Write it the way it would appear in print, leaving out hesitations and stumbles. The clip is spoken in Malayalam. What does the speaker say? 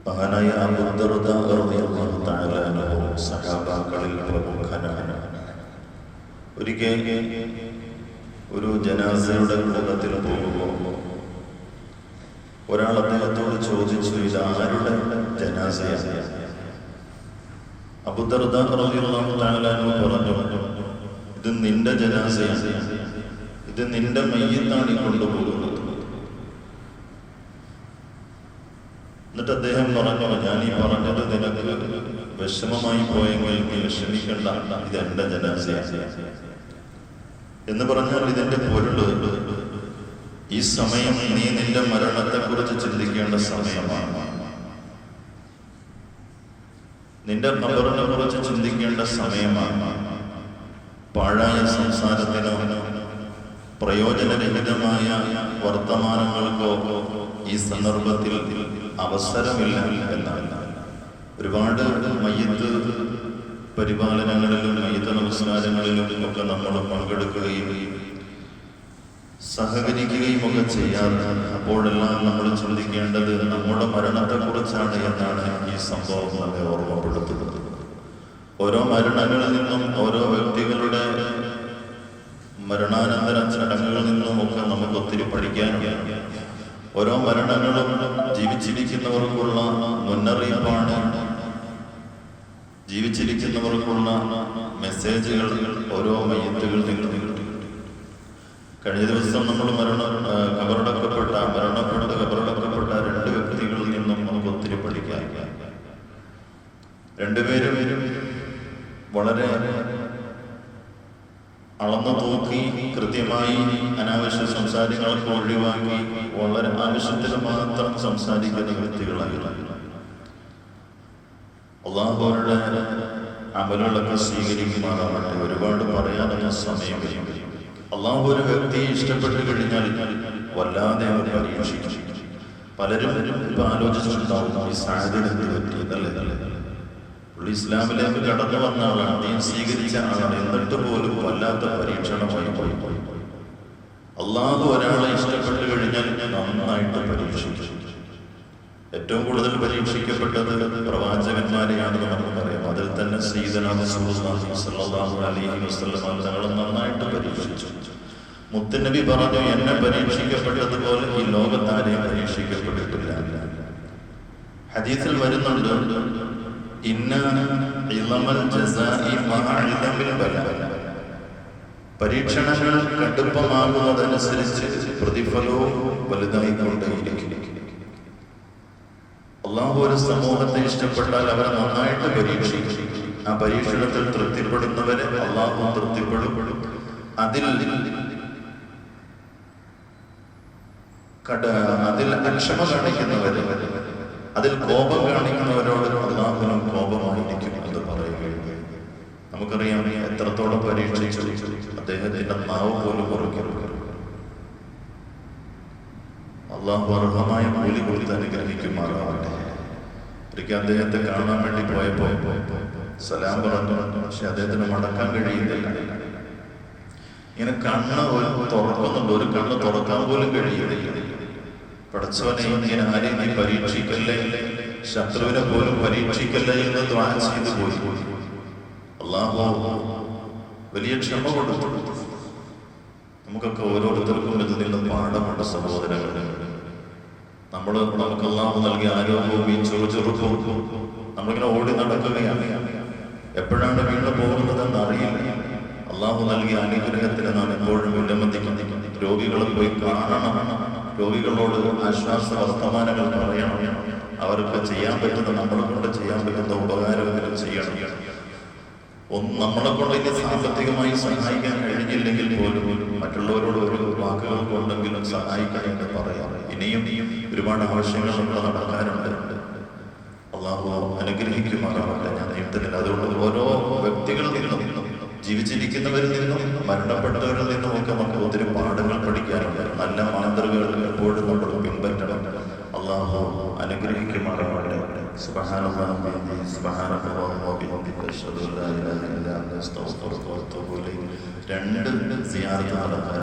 മഹാനായ അബൂദർദാ റളിയല്ലാഹു തആല അൻഹു സഹാബാക്കളിൽ പ്രമുഖനാണ്. ഒരിക്കൽ ഒരു ജനാസയുടെ കൂട്ടത്തിൽ പോകുമ്പോൾ ഒരാൾ അദ്ദേഹത്തോട് ചോദിച്ചു, ഇത് ആരുടെ ജനാസയാണ്? അബൂദർദാ റളിയല്ലാഹു തആല അൻഹു പറഞ്ഞു, ഇത് നിന്റെ ജനാസയാണ്, ഇത് നിന്റെ മയ്യിത്താണ് കൊണ്ടുപോകുന്നത്. എന്നിട്ട് അദ്ദേഹം പറഞ്ഞു, ഞാൻ ഈ പറഞ്ഞത് നിനക്ക് വിഷമമായി പോയെങ്കിൽ നീ വിഷമിക്കണ്ട, ഇത് എന്റെ ജനാസയാണ് എന്ന് പറഞ്ഞാൽ ഇതിന്റെ പൊരുള്, ഈ സമയം നീ നിന്റെ മരണത്തെ കുറിച്ച് ചിന്തിക്കേണ്ട സമയമാണ്, നിന്റെ ഖബറിനെ കുറിച്ച് ചിന്തിക്കേണ്ട സമയമാണ്. പാഴായ സംസാരത്തിനോ പ്രയോജനരഹിതമായ വർത്തമാനങ്ങൾക്കോ ഈ സന്ദർഭത്തിൽ അവസരമില്ല എന്നാണ്. ഒരുപാട് മയ്യിത്ത് പരിപാലനങ്ങളിലും മയ്യിത്ത് നമസ്കാരങ്ങളിലും ഒക്കെ നമ്മൾ പങ്കെടുക്കുകയും സഹകരിക്കുകയും ഒക്കെ ചെയ്യാറ്. അപ്പോഴെല്ലാം നമ്മൾ ചിന്തിക്കേണ്ടത് നമ്മുടെ മരണത്തെക്കുറിച്ചാണ് എന്നാണ് ഈ സംഭവം നമ്മെ ഓർമ്മപ്പെടുത്തുന്നത്. ഓരോ മരണങ്ങളിൽ നിന്നും ഓരോ വ്യക്തികളുടെ മരണാനന്തര ചടങ്ങുകളിൽ നിന്നും ഒക്കെ നമുക്ക് ഒത്തിരി പഠിക്കാനുണ്ട്. ഓരോ മരണങ്ങളും ജീവിച്ചിരിക്കുന്നവർക്കുള്ള മുന്നറിയിപ്പാണ്, ജീവിച്ചിരിക്കുന്നവർക്കുള്ള മെസ്സേജുകൾ ഓരോ മയ്യിത്തുകളിൽ നിന്നും. കഴിഞ്ഞ ദിവസം നമ്മൾ കബറടക്കപ്പെട്ട രണ്ട് വ്യക്തികളിൽ നിന്നും നമുക്ക് ഒത്തിരി പഠിക്കാം. രണ്ടുപേരും വളരെ അളന്നു തൂക്കി കൃത്യമായി അനാവശ്യ സംസാരങ്ങളൊക്കെ ഒഴിവാക്കി വളരെ ആവശ്യത്തിന് മാത്രം സംസാരിക്കുന്ന വ്യക്തികളായിരുന്നു. അല്ലാഹു അവരുടെ അമലുകളൊക്കെ സ്വീകരിക്കുമാറാവട്ടെ. ഒരുപാട് പറയാനുള്ള സമയം. അല്ലാഹു ഒരു വ്യക്തിയെ ഇഷ്ടപ്പെട്ടു കഴിഞ്ഞാൽ വല്ലാതെ അവർ പരീക്ഷിക്കും. പലരും ഇപ്പൊ ആലോചിച്ചിട്ടുണ്ടാവും, ഈ സാഹചര്യത്തിൽ പറ്റിയതല്ലേ, ഇസ്ലാമിലേക്ക് കടന്നു വന്ന ആളാണ്, ദീൻ സ്വീകരിച്ച ആളാണ്, എന്നിട്ട് പോലും വല്ലാത്ത പരീക്ഷണമായി പോയി. അല്ലാഹു ഒരാളെ ഇഷ്ടപ്പെട്ടു കഴിഞ്ഞാൽ നന്നായിട്ട് പരീക്ഷിക്കും. ഏറ്റവും കൂടുതൽ പരീക്ഷിക്കപ്പെട്ടത് പ്രവാചകന്മാരെയാണെന്ന് നമുക്കറിയാം. അതിൽ തന്നെ സയ്യിദുനാ റസൂലുള്ളാഹി സ്വല്ലല്ലാഹു അലൈഹി വസല്ലം തങ്ങൾ നന്നായിട്ട് പരീക്ഷിച്ചു. മുത്തുനബി പറഞ്ഞു, എന്നെ പരീക്ഷിക്കപ്പെട്ടതുപോലെ ഈ ലോകത്താരെയും പരീക്ഷിക്കപ്പെട്ടിട്ടില്ല. ഹദീസിൽ വരുന്നുണ്ട്, പരീക്ഷണങ്ങൾ കടുപ്പമാകുന്നതനുസരിച്ച് പ്രതിഫലവും വലുതായിക്കൊണ്ടേയിരിക്കും. അല്ലാഹു ഒരു സമൂഹത്തെ ഇഷ്ടപ്പെട്ടാൽ അവരെ നന്നായിട്ട് പരീക്ഷിക്കും. ആ പരീക്ഷണത്തിൽ തൃപ്തിപ്പെടുന്നവരെ അല്ലാഹു തൃപ്തിപ്പെടും. അതിൽ അക്ഷമ കാണിക്കുന്നവരെ, അതിൽ കോപം കാണിക്കുന്നവരോട് അല്ലാഹുവിനും കോപമായിരിക്കും എന്ന് പറയുകയാണ്. നമുക്കറിയാം എത്രത്തോളം പരീക്ഷിച്ചു, അദ്ദേഹത്തിന്റെ നാവ് പോലും മുറിക്കുന്നു. അല്ലാഹു അർഹമായ കൂലി കൊടുത്ത് അനുഗ്രഹിക്കുമാറാവട്ടെ. ഒരിക്കൽ അദ്ദേഹത്തെ കാണാൻ വേണ്ടി പോയപ്പോ സലാം പറഞ്ഞു, പക്ഷെ അദ്ദേഹത്തിന് മടക്കാൻ കഴിയുന്നില്ല. ഇങ്ങനെ കണ്ണ് തുറക്കുന്നുണ്ട്, ഒരു കണ്ണ് തുറക്കാൻ പോലും കഴിയുന്നില്ല. പടച്ചവനെ, ഇങ്ങനെ ആരെയും നീ പരീക്ഷിക്കല്ലേ, ശത്രുവിനെ പോലും പരീക്ഷിക്കല്ലേ എന്ന് ദുആ ചെയ്തു പോയി. അല്ലാഹു വലിയ ക്ഷമ കൊടുത്തു. നമുക്കൊക്കെ ഓരോരുത്തർക്കും ഇതിൽ നിന്ന് പാഠമുണ്ട് സഹോദരങ്ങളെ. നമുക്ക് അല്ലാഹു നൽകിയ ആരോഗ്യവും ഈ ചെറുപ്പവും നമ്മളിങ്ങനെ ഓടി നടക്കുകയാണ്. എപ്പോഴാണ് വീണ് പോകുന്നതെന്ന് അറിയില്ല. അല്ലാഹു നൽകിയ അനുഗ്രഹത്തിന് നാം എപ്പോഴും വിലമതിക്കണം. രോഗികളെ പോയി കാണണം, രോഗികളോട് ആശ്വാസ വർത്തമാനങ്ങൾ പറയണം. അവർക്ക് ചെയ്യാൻ പറ്റുന്ന, നമ്മളെ കൊണ്ട് ചെയ്യാൻ പറ്റുന്ന ഉപകാരങ്ങൾ ചെയ്യണം. നമ്മളെ കൊണ്ട് ഇനി സാമ്പത്തികമായി സഹായിക്കാൻ കഴിഞ്ഞില്ലെങ്കിൽ പോലും മറ്റുള്ളവരോട് ഒരു വാക്കുകൾ കൊണ്ടെങ്കിലും സഹായിക്കണമെന്ന് പറയാം. ഇനിയും ഒരുപാട് ആവശ്യങ്ങൾ നമ്മൾ നടക്കാനുണ്ട്. അല്ലാഹു അനുഗ്രഹിക്കുമാറാവട്ടെ. ഞാൻ നീട്ടുന്നില്ല. അതുകൊണ്ട് ഓരോ വ്യക്തികളിൽ നിന്നും, ജീവിച്ചിരിക്കുന്നവരിൽ നിന്നും മരണപ്പെട്ടവരിൽ നിന്നും ഒക്കെ നമുക്ക് ഒത്തിരി പാഠങ്ങൾ പഠിക്കാനുണ്ട്. നല്ല മാതൃകകൾ എപ്പോഴും നമ്മൾ പിൻപറ്റണം. അല്ലാഹു അനുഗ്രഹിക്കുമാറാവട്ടെ. സുബ്ഹാനല്ലാഹി വബിഹംദിഹി സുബ്ഹാനല്ലാഹി വബിഹംദിഹി അശ്ഹദു അല്ലാ ഇലാഹ ഇല്ലാ അൻത അസ്തഗ്ഫിറുക വഅതൂബു ഇലൈഹി. രണ്ട് സിയാറത്ത് നടത്താൻ